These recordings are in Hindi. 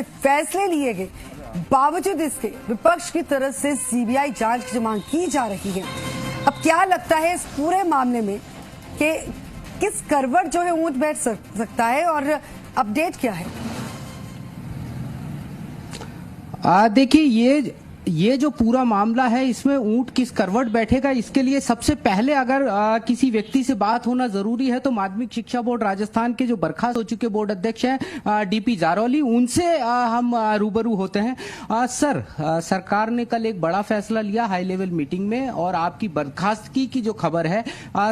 फैसले लिए गए, बावजूद इसके विपक्ष की तरफ से सीबीआई जांच की मांग की जा रही है। अब क्या लगता है इस पूरे मामले में कि किस करवट जो है ऊंट बैठ सकता है और अपडेट क्या है? देखिए ये जो पूरा मामला है, इसमें ऊंट किस करवट बैठेगा, इसके लिए सबसे पहले अगर किसी व्यक्ति से बात होना जरूरी है तो माध्यमिक शिक्षा बोर्ड राजस्थान के जो बर्खास्त हो चुके बोर्ड अध्यक्ष हैं डीपी जारौली, उनसे हम रूबरू होते हैं। सर, सरकार ने कल एक बड़ा फैसला लिया हाई लेवल मीटिंग में और आपकी बर्खास्तगी की जो खबर है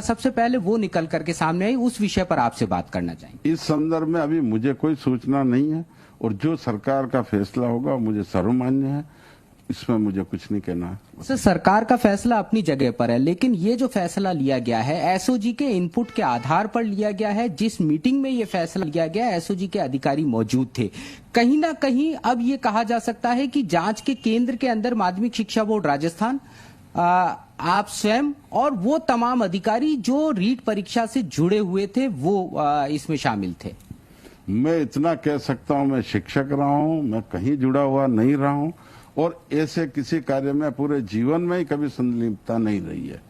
सबसे पहले वो निकल करके सामने आई, उस विषय पर आपसे बात करना चाहेंगे। इस संदर्भ में अभी मुझे कोई सूचना नहीं है और जो सरकार का फैसला होगा मुझे सर्वमान्य है, इसमें मुझे कुछ नहीं कहना है। सर, सरकार का फैसला अपनी जगह पर है, लेकिन ये जो फैसला लिया गया है एसओजी के इनपुट के आधार पर लिया गया है। जिस मीटिंग में ये फैसला लिया गया एसओजी के अधिकारी मौजूद थे। कहीं ना कहीं अब ये कहा जा सकता है कि जांच के केंद्र के अंदर माध्यमिक शिक्षा बोर्ड राजस्थान, आप स्वयं और वो तमाम अधिकारी जो रीट परीक्षा से जुड़े हुए थे वो इसमें शामिल थे। मैं इतना कह सकता हूं, मैं शिक्षक रहा हूं, मैं कहीं जुड़ा हुआ नहीं रहा हूं और ऐसे किसी कार्य में पूरे जीवन में ही कभी संलिप्तता नहीं रही है।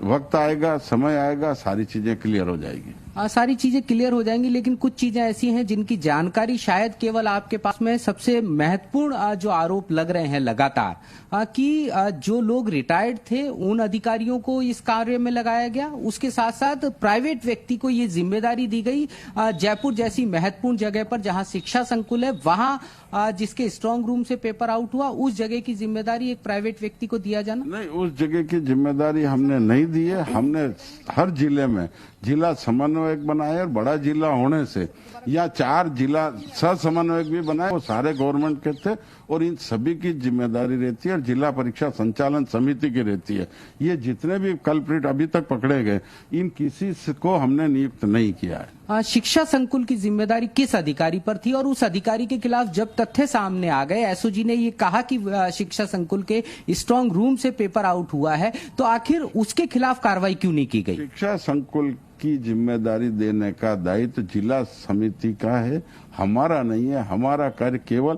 वक्त आएगा, समय आएगा, सारी चीजें क्लियर हो जाएगी। सारी चीजें क्लियर हो जाएंगी, लेकिन कुछ चीजें ऐसी हैं जिनकी जानकारी शायद केवल आपके पास में। सबसे महत्वपूर्ण जो आरोप लग रहे हैं लगातार कि जो लोग रिटायर्ड थे उन अधिकारियों को इस कार्य में लगाया गया, उसके साथ साथ प्राइवेट व्यक्ति को ये जिम्मेदारी दी गई। जयपुर जैसी महत्वपूर्ण जगह पर जहां शिक्षा संकुल है, वहां जिसके स्ट्रांग रूम से पेपर आउट हुआ, उस जगह की जिम्मेदारी एक प्राइवेट व्यक्ति को दिया जाना। नहीं, उस जगह की जिम्मेदारी हमने नहीं दी है। हमने हर जिले में जिला समन्वयक बनाए और बड़ा जिला होने से या 4 जिला सह समन्वयक भी बनाए, वो सारे गवर्नमेंट के थे और इन सभी की जिम्मेदारी रहती है और जिला परीक्षा संचालन समिति की रहती है। ये जितने भी कल्प्रिट अभी तक पकड़े गए, इन किसी को हमने नियुक्त नहीं किया है। शिक्षा संकुल की जिम्मेदारी किस अधिकारी पर थी और उस अधिकारी के खिलाफ जब तथ्य सामने आ गए, एसओजी ने ये कहा कि शिक्षा संकुल के स्ट्रांग रूम से पेपर आउट हुआ है, तो आखिर उसके खिलाफ कार्रवाई क्यों नहीं की गई? शिक्षा संकुल की जिम्मेदारी देने का दायित्व जिला समिति का है, हमारा नहीं है। हमारा कार्य केवल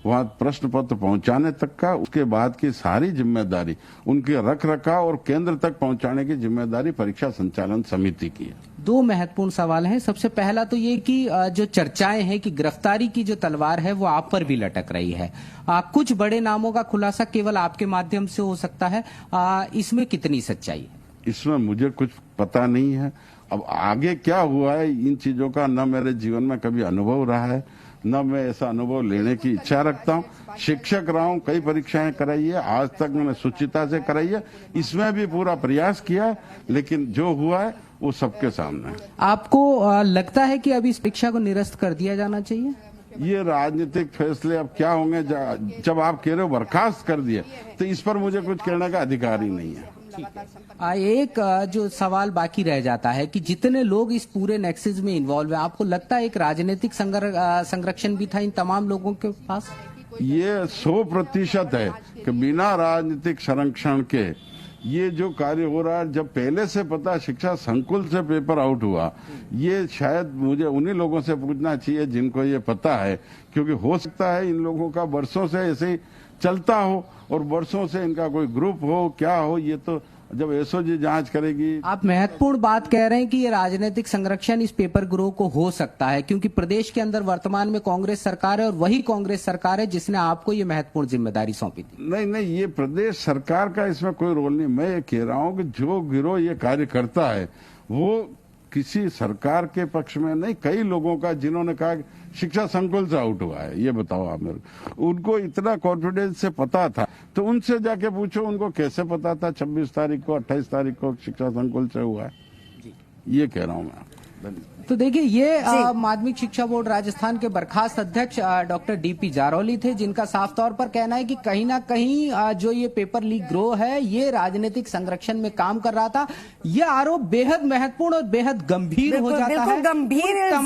वहां प्रश्न पत्र पहुंचाने तक का, उसके बाद की सारी जिम्मेदारी उनके रख रखाव और केंद्र तक पहुंचाने की जिम्मेदारी परीक्षा संचालन समिति की है। 2 महत्वपूर्ण सवाल हैं। सबसे पहला तो ये कि जो चर्चाएं हैं कि गिरफ्तारी की जो तलवार है वो आप पर भी लटक रही है। कुछ बड़े नामों का खुलासा केवल आपके माध्यम से हो सकता है, इसमें कितनी सच्चाई है? इसमें मुझे कुछ पता नहीं है। अब आगे क्या हुआ है इन चीजों का न मेरे जीवन में कभी अनुभव रहा है, न मैं ऐसा अनुभव लेने की इच्छा रखता हूँ। शिक्षक रहा हूँ, कई परीक्षाएं कराई है, आज तक मैंने सुचिता से कराई है, इसमें भी पूरा प्रयास किया है, लेकिन जो हुआ है वो सबके सामने है। आपको लगता है कि अभी इस परीक्षा को निरस्त कर दिया जाना चाहिए? ये राजनीतिक फैसले अब क्या होंगे, जब आप कह रहे हो बर्खास्त कर दिए, तो इस पर मुझे कुछ कहने का अधिकार ही नहीं है। एक जो सवाल बाकी रह जाता है कि जितने लोग इस पूरे नेक्सस में इन्वॉल्व है, आपको लगता है एक राजनीतिक संरक्षण भी था इन तमाम लोगों के पास? ये 100% है कि बिना राजनीतिक संरक्षण के ये जो कार्य हो रहा है, जब पहले से पता शिक्षा संकुल से पेपर आउट हुआ, ये शायद मुझे उन्हीं लोगों से पूछना चाहिए जिनको ये पता है, क्योंकि हो सकता है इन लोगों का वर्षों से ऐसे ही चलता हो और वर्षों से इनका कोई ग्रुप हो, क्या हो, ये तो जब एसओजी जांच करेगी। आप महत्वपूर्ण बात कह रहे हैं कि ये राजनीतिक संरक्षण इस पेपर गिरोह को हो सकता है, क्योंकि प्रदेश के अंदर वर्तमान में कांग्रेस सरकार है और वही कांग्रेस सरकार है जिसने आपको ये महत्वपूर्ण जिम्मेदारी सौंपी थी। नहीं, ये प्रदेश सरकार का इसमें कोई रोल नहीं। मैं ये कह रहा हूँ कि जो गिरोह ये कार्य करता है वो किसी सरकार के पक्ष में नहीं, कई लोगों का जिन्होंने कहा शिक्षा संकुल से आउट हुआ है। ये बताओ आप मेरे को, उनको इतना कॉन्फिडेंस से पता था तो उनसे जाके पूछो उनको कैसे पता था 26 तारीख को 28 तारीख को शिक्षा संकुल से हुआ है। ये कह रहा हूँ मैं। तो देखिए, ये माध्यमिक शिक्षा बोर्ड राजस्थान के बर्खास्त अध्यक्ष डॉक्टर डीपी जारौली थे, जिनका साफ तौर पर कहना है कि कहीं ना कहीं जो ये पेपर लीक गिरोह है ये राजनीतिक संरक्षण में काम कर रहा था। ये आरोप बेहद महत्वपूर्ण और बेहद गंभीर हो जाता है। गंभीर